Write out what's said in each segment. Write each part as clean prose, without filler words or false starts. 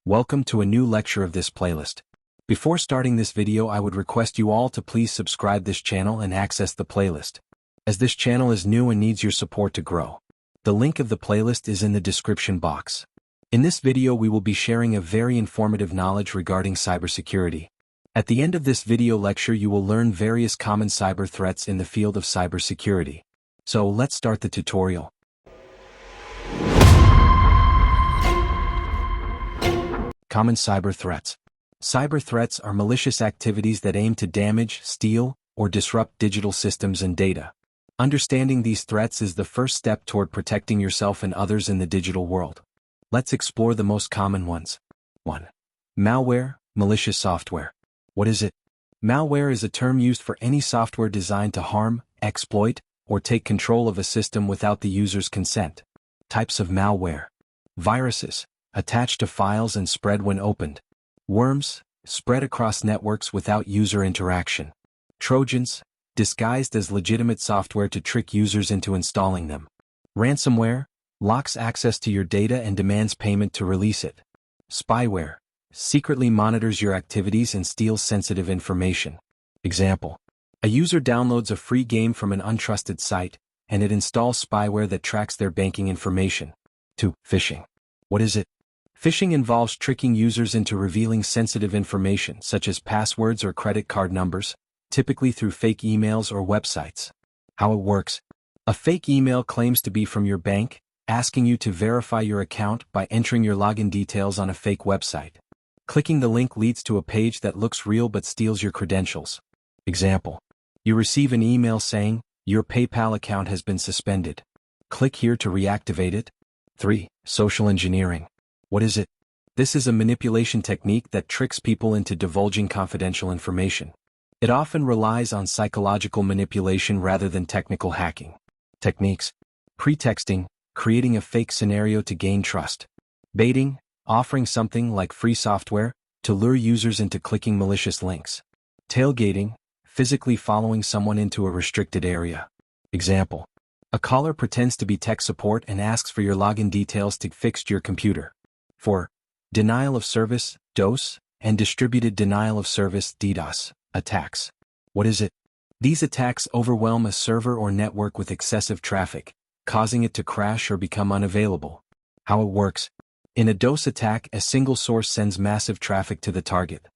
Welcome to a new lecture of this playlist. Before starting this video, I would request you all to please subscribe this channel and access the playlist, as this channel is new and needs your support to grow. The link of the playlist is in the description box. In this video we will be sharing a very informative knowledge regarding cybersecurity. At the end of this video lecture you will learn various common cyber threats in the field of cybersecurity. So let's start the tutorial. Common cyber threats. Cyber threats are malicious activities that aim to damage, steal, or disrupt digital systems and data. Understanding these threats is the first step toward protecting yourself and others in the digital world. Let's explore the most common ones. 1. Malware, malicious software. What is it? Malware is a term used for any software designed to harm, exploit, or take control of a system without the user's consent. Types of malware. Viruses, attach to files and spread when opened. Worms, spread across networks without user interaction. Trojans, disguised as legitimate software to trick users into installing them. Ransomware, locks access to your data and demands payment to release it. Spyware, secretly monitors your activities and steals sensitive information. Example: a user downloads a free game from an untrusted site, and it installs spyware that tracks their banking information. 2. Phishing. What is it? Phishing involves tricking users into revealing sensitive information such as passwords or credit card numbers, typically through fake emails or websites. How it works. A fake email claims to be from your bank, asking you to verify your account by entering your login details on a fake website. Clicking the link leads to a page that looks real but steals your credentials. Example: you receive an email saying, "Your PayPal account has been suspended. Click here to reactivate it." 3. Social engineering. What is it? This is a manipulation technique that tricks people into divulging confidential information. It often relies on psychological manipulation rather than technical hacking. Techniques: pretexting, creating a fake scenario to gain trust. Baiting, offering something like free software to lure users into clicking malicious links. Tailgating, physically following someone into a restricted area. Example: a caller pretends to be tech support and asks for your login details to fix your computer. 4. Denial of service, DOS, and distributed denial of service, DDoS, attacks. What is it? These attacks overwhelm a server or network with excessive traffic, causing it to crash or become unavailable. How it works. In a DOS attack, a single source sends massive traffic to the target.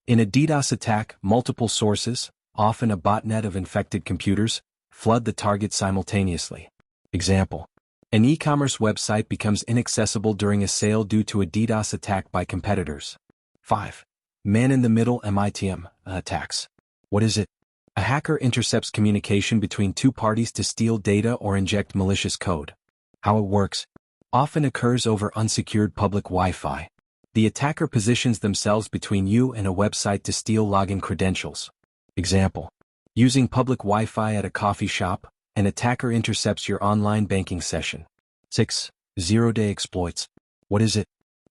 In a DDoS attack, multiple sources, often a botnet of infected computers, flood the target simultaneously. Example: an e-commerce website becomes inaccessible during a sale due to a DDoS attack by competitors. 5. Man-in-the-middle MITM attacks. What is it? A hacker intercepts communication between two parties to steal data or inject malicious code. How it works. Often occurs over unsecured public Wi-Fi. The attacker positions themselves between you and a website to steal login credentials. Example: using public Wi-Fi at a coffee shop, an attacker intercepts your online banking session. 6. Zero-day exploits. What is it?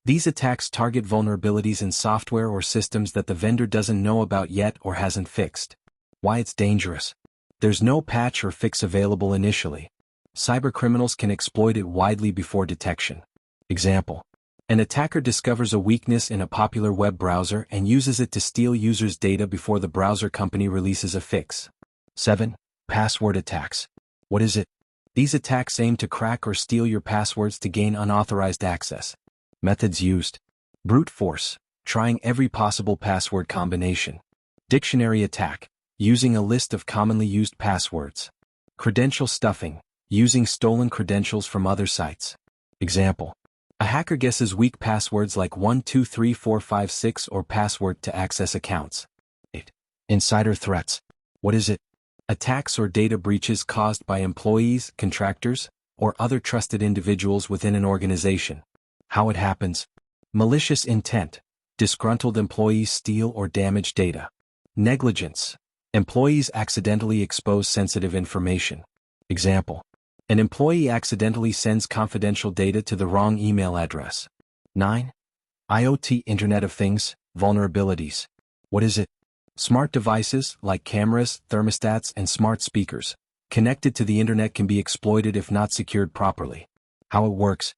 These attacks target vulnerabilities in software or systems that the vendor doesn't know about yet or hasn't fixed. Why it's dangerous. There's no patch or fix available initially. Cybercriminals can exploit it widely before detection. Example: an attacker discovers a weakness in a popular web browser and uses it to steal users' data before the browser company releases a fix. 7. Password attacks. What is it? These attacks aim to crack or steal your passwords to gain unauthorized access. Methods used: brute force, trying every possible password combination. Dictionary attack, using a list of commonly used passwords. Credential stuffing, using stolen credentials from other sites. Example: a hacker guesses weak passwords like 123456 or password to access accounts. 8. Insider threats. What is it? Attacks or data breaches caused by employees, contractors, or other trusted individuals within an organization. How it happens. Malicious intent. Disgruntled employees steal or damage data. Negligence. Employees accidentally expose sensitive information. Example: an employee accidentally sends confidential data to the wrong email address. 9. IoT Internet of Things, vulnerabilities. What is it? Smart devices, like cameras, thermostats, and smart speakers, connected to the internet can be exploited if not secured properly. How it works.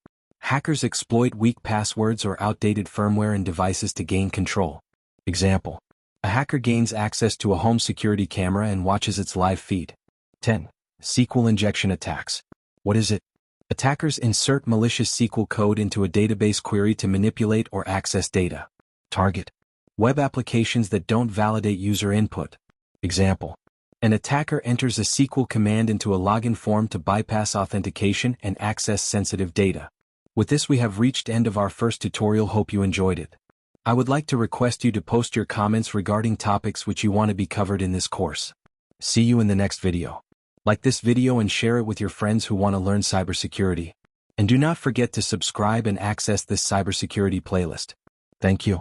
Hackers exploit weak passwords or outdated firmware in devices to gain control. Example. A hacker gains access to a home security camera and watches its live feed. 10. SQL injection attacks. What is it? Attackers insert malicious SQL code into a database query to manipulate or access data. Target. Web applications that don't validate user input. Example. An attacker enters a SQL command into a login form to bypass authentication and access sensitive data. With this we have reached end of our first tutorial. Hope you enjoyed it. I would like to request you to post your comments regarding topics which you want to be covered in this course. See you in the next video. Like this video and share it with your friends who want to learn cybersecurity. And do not forget to subscribe and access this cybersecurity playlist. Thank you.